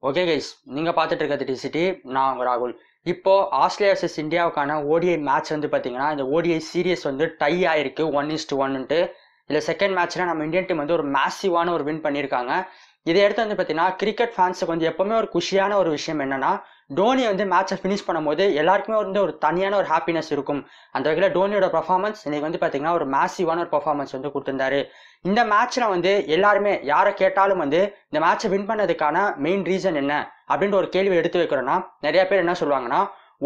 Okay guys, நீங்கள் பார்த்துட்டு இருக்கிறது டிசிட்டி. நான் உங்கள் ராகுல். இப்போ ஆஸ்திரேலியா வர்சஸ் இந்தியாவுக்கான ஓடிஐ மேட்ச் வந்து பார்த்தீங்கன்னா இந்த ஓடிஐ சீரியஸ் வந்து டை ஆயிருக்கு 1-1ன்ட்டு. இதில் செகண்ட் மேட்ச்சில் நம்ம இந்தியன் டீம் வந்து ஒரு மேசிவான ஒரு வின் பண்ணியிருக்காங்க. இதை எடுத்து வந்து பார்த்தீங்கன்னா கிரிக்கெட் ஃபேன்ஸுக்கு வந்து எப்போவுமே ஒரு குஷியான ஒரு விஷயம் என்னன்னா, டோனி வந்து மேட்சை ஃபினிஷ் பண்ணும்போது எல்லாருக்குமே வந்து ஒரு தனியான ஒரு ஹாப்பினஸ் இருக்கும். அந்த வகையில் டோனியோட பர்ஃபார்மன்ஸ் இன்னைக்கு வந்து பார்த்தீங்கன்னா ஒரு மேசிவான ஒரு பர்ஃபார்மன்ஸ் வந்து கொடுத்துருந்தாரு. இந்த மேட்ச்சில் வந்து எல்லாருமே யாரை கேட்டாலும் வந்து இந்த மேட்சை வின் பண்ணதுக்கான மெயின் ரீசன் என்ன அப்படின்ற ஒரு கேள்வி எடுத்து வைக்கிறோன்னா, நிறைய பேர் என்ன சொல்லுவாங்கன்னா,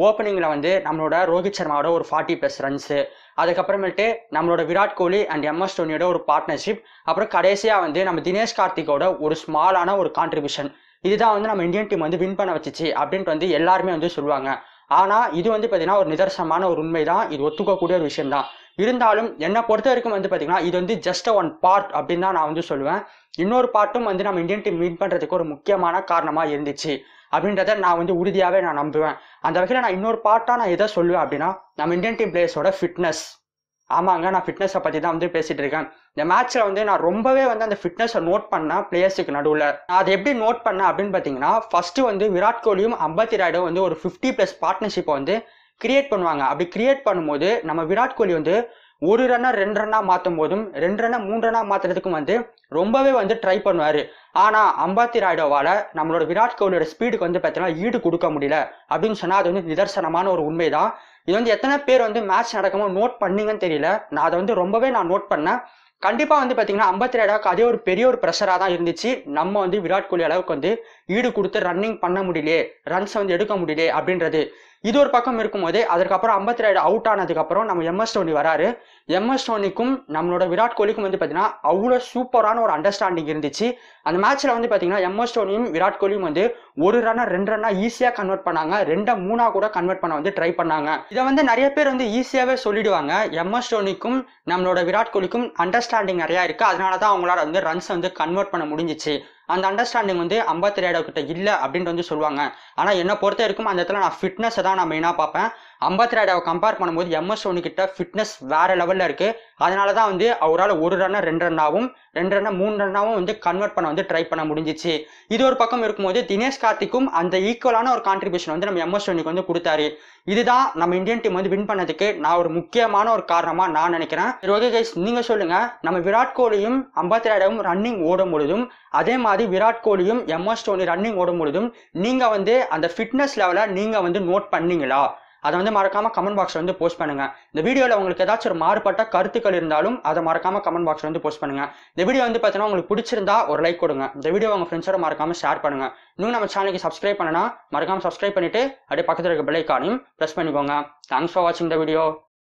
ஓப்பனிங்கில் வந்து நம்மளோட ரோஹித் சர்மாவோட ஒரு 40+ ரன்ஸு, அதுக்கப்புறமேட்டு நம்மளோட விராட் கோலி அண்ட் எம்எஸ் தோனியோட ஒரு பார்ட்னர்ஷிப், அப்புறம் கடைசியாக வந்து நம்ம தினேஷ் கார்த்திகோட ஒரு ஸ்மாலான ஒரு கான்ட்ரிபியூஷன், இதுதான் வந்து நம்ம இந்தியன் டீம் வந்து வின் பண்ண வச்சிச்சு அப்படின்ட்டு வந்து எல்லாருமே வந்து சொல்லுவாங்க. ஆனால் இது வந்து பார்த்தீங்கன்னா ஒரு நிதர்சனமான ஒரு உண்மை தான், இது ஒத்துக்கக்கூடிய ஒரு விஷயம் தான். இருந்தாலும் என்னை பொறுத்த வரைக்கும் வந்து பார்த்தீங்கன்னா இது வந்து ஜஸ்ட் ஒன் பார்ட் அப்படின்னு தான் நான் வந்து சொல்லுவேன். இன்னொரு பார்ட்டும் வந்து நம்ம இந்தியன் டீம் வின் பண்ணுறதுக்கு ஒரு முக்கியமான காரணமாக இருந்துச்சு அப்படின்றத நான் வந்து உறுதியாகவே நான் நம்புவேன். அந்த வகையில் நான் இன்னொரு பார்ட்டாக நான் எதை சொல்லுவேன் அப்படின்னா, நம்ம இந்தியன் டீம் பிளேயர்ஸோட ஃபிட்னஸ். ஆமாங்க, நான் ஃபிட்னஸை பற்றி தான் வந்து பேசிகிட்டு இருக்கேன். இந்த மேட்ச்சில் வந்து நான் ரொம்பவே வந்து அந்த ஃபிட்னஸை நோட் பண்ணேன் பிளேயர்ஸுக்கு நடுவில். நான் அதை எப்படி நோட் பண்ணேன் அப்படின்னு பார்த்தீங்கன்னா, ஃபஸ்ட்டு வந்து விராட் கோலியும் அம்பத்தி ராயுடும் வந்து ஒரு 50+ பார்ட்னர்ஷிப்பை வந்து கிரியேட் பண்ணுவாங்க. அப்படி கிரியேட் பண்ணும்போது நம்ம விராட் கோலி வந்து ஒரு ரன்னா 2 ரன்னா மாற்றும் போதும் 2 ரன்னா 3 ரன்னா மாற்றுறதுக்கும் வந்து ரொம்பவே வந்து ட்ரை பண்ணுவார். ஆனால் அம்பத்தி ராயுடோவால் நம்மளோட விராட் கோலியோட ஸ்பீடுக்கு வந்து பார்த்தீங்கன்னா ஈடு கொடுக்க முடியல அப்படின்னு சொன்னால் அது வந்து நிதர்சனமான ஒரு உண்மை தான். இது வந்து எத்தனை பேர் வந்து மேட்ச் நடக்கும்போது நோட் பண்ணீங்கன்னு தெரியல. நான் அதை வந்து ரொம்பவே நான் நோட் பண்ணேன். கண்டிப்பாக வந்து பார்த்தீங்கன்னா அம்பத்தி ராயுடாவுக்கு அதே ஒரு பெரிய ஒரு ப்ரெஷராக தான் இருந்துச்சு. நம்ம வந்து விராட் கோலி அளவுக்கு வந்து ஈடு கொடுத்து ரன்னிங் பண்ண முடியலையே, ரன்ஸ் வந்து எடுக்க முடியலையே அப்படின்றது. இது ஒரு பக்கம் இருக்கும்போது அதுக்கப்புறம் அம்பத்தி ராயுடு அவுட் ஆனதுக்கப்புறம் நம்ம எம்எஸ் தோனி வராரு. எம்எஸ் தோனிக்கும் நம்மளோட விராட் கோலிக்கும் வந்து பார்த்தீங்கன்னா அவ்வளோ சூப்பரான ஒரு அண்டர்ஸ்டாண்டிங் இருந்துச்சு. அந்த மேட்ச்சில் வந்து பார்த்தீங்கன்னா எம்எஸ் தோனியும் விராட் கோலியும் வந்து 1 ரன்னா 2 ரன்னா ஈஸியாக கன்வெர்ட் பண்ணாங்க. 2-3 கூட கன்வெர்ட் பண்ண வந்து ட்ரை பண்ணாங்க. இதை வந்து நிறைய பேர் வந்து ஈஸியாகவே சொல்லிடுவாங்க. எம்எஸ் தோனிக்கும் நம்மளோட விராட் கோலிக்கும் அண்டர்ஸ்டாண்டிங் நிறையா இருக்குது, அதனால தான் அவங்களால வந்து ரன்ஸ் வந்து கன்வெர்ட் பண்ண முடிஞ்சிச்சு. அந்த அண்டர்ஸ்டாண்டிங் வந்து அம்பத்தி ராயுடு கிட்ட இல்லை அப்படின்ட்டு வந்து சொல்லுவாங்க. ஆனால் என்னை பொறுத்த வரைக்கும் அந்த இடத்துல நான் ஃபிட்னஸை தான் நான் மெயினாக பார்ப்பேன். அம்பத்தி ராயுடாவை கம்பேர் பண்ணும்போது எம்எஸ் தோனி கிட்ட ஃபிட்னஸ் வேற லெவலில் இருக்குது. அதனால தான் வந்து அவரால் 1 ரன்னா 2 ரன்னாவும் 2 ரன்னா 3 ரன்னாவும் வந்து கன்வெர்ட் பண்ண வந்து ட்ரை பண்ண முடிஞ்சிச்சு. இது ஒரு பக்கம் இருக்கும்போது தினேஷ் கார்த்திக்கும் அந்த ஈக்குவலான ஒரு கான்ட்ரிபியூஷன் வந்து நம்ம எம்எஸ் தோனிக்கு வந்து கொடுத்தாரு. இதுதான் நம்ம இந்தியன் டீம் வந்து வின் பண்ணதுக்கு நான் ஒரு முக்கியமான ஒரு காரணமாக நான் நினைக்கிறேன். ஓகே கைஸ், நீங்கள் சொல்லுங்கள், நம்ம விராட் கோலியும் அம்பத்தி ராயுடும் ரன்னிங் ஓடும் பொழுதும் அதே மாதிரி விராட் கோலியும் எம்எஸ் தோனி ரன்னிங் ஓடும் பொழுதும் நீங்கள் வந்து அந்த ஃபிட்னஸ் லெவலை நீங்கள் வந்து நோட் பண்ணீங்களா? அதை வந்து மறக்காமல் கமெண்ட் பாக்ஸில் வந்து போஸ்ட் பண்ணுங்கள். இந்த வீடியோவில் உங்களுக்கு ஏதாச்சும் ஒரு மாறுபட்ட கருத்துக்கள் இருந்தாலும் அதை மறக்காமல் கமெண்ட் பாக்ஸில் வந்து போஸ்ட் பண்ணுங்கள். இந்த வீடியோ வந்து பார்த்தீங்கன்னா உங்களுக்கு பிடிச்சிருந்தா ஒரு லைக் கொடுங்க. இந்த வீடியோ உங்கள் ஃப்ரெண்ட்ஸோட மறக்காமல் ஷேர் பண்ணுங்கள். இன்னும் நம்ம சேனலுக்கு சப்ஸ்கிரைப் பண்ணனா மறக்காமல் சப்ஸ்கிரைப் பண்ணிவிட்டு அப்படியே பக்கத்தில் இருக்க பெல் ஐக்கானையும் ப்ரெஸ் பண்ணிக்கோங்க. தேங்க்ஸ் ஃபார் வாட்சிங் த வீடியோ.